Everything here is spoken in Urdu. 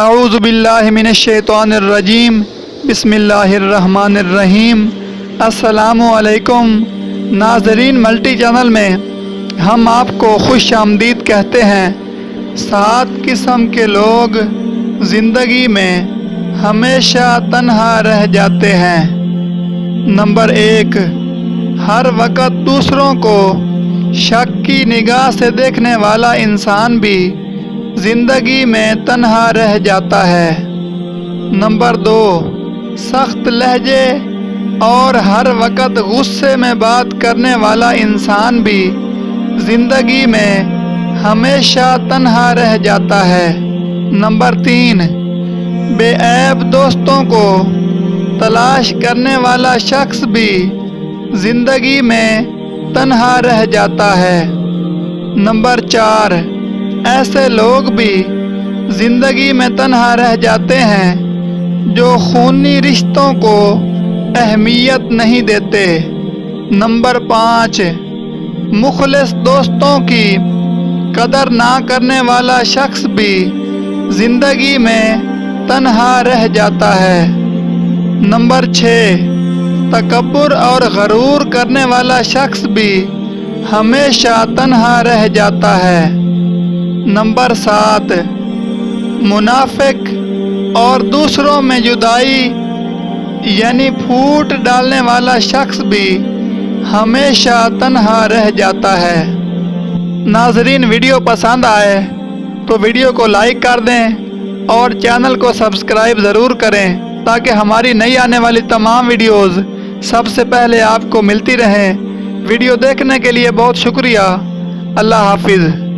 اعوذ باللہ من الشیطان الرجیم بسم اللہ الرحمن الرحیم۔ السلام علیکم ناظرین، ملٹی چینل میں ہم آپ کو خوش آمدید کہتے ہیں۔ 7 قسم کے لوگ زندگی میں ہمیشہ تنہا رہ جاتے ہیں۔ نمبر 1، ہر وقت دوسروں کو شک کی نگاہ سے دیکھنے والا انسان بھی زندگی میں تنہا رہ جاتا ہے۔ نمبر 2، سخت لہجے اور ہر وقت غصے میں بات کرنے والا انسان بھی زندگی میں ہمیشہ تنہا رہ جاتا ہے۔ نمبر 3، بے عیب دوستوں کو تلاش کرنے والا شخص بھی زندگی میں تنہا رہ جاتا ہے۔ نمبر 4، ایسے لوگ بھی زندگی میں تنہا رہ جاتے ہیں جو خونی رشتوں کو اہمیت نہیں دیتے۔ نمبر 5، مخلص دوستوں کی قدر نہ کرنے والا شخص بھی زندگی میں تنہا رہ جاتا ہے۔ نمبر 6، تکبر اور غرور کرنے والا شخص بھی ہمیشہ تنہا رہ جاتا ہے۔ نمبر 7، منافق اور دوسروں میں جدائی یعنی پھوٹ ڈالنے والا شخص بھی ہمیشہ تنہا رہ جاتا ہے۔ ناظرین، ویڈیو پسند آئے تو ویڈیو کو لائک کر دیں اور چینل کو سبسکرائب ضرور کریں تاکہ ہماری نئی آنے والی تمام ویڈیوز سب سے پہلے آپ کو ملتی رہیں۔ ویڈیو دیکھنے کے لیے بہت شکریہ۔ اللہ حافظ۔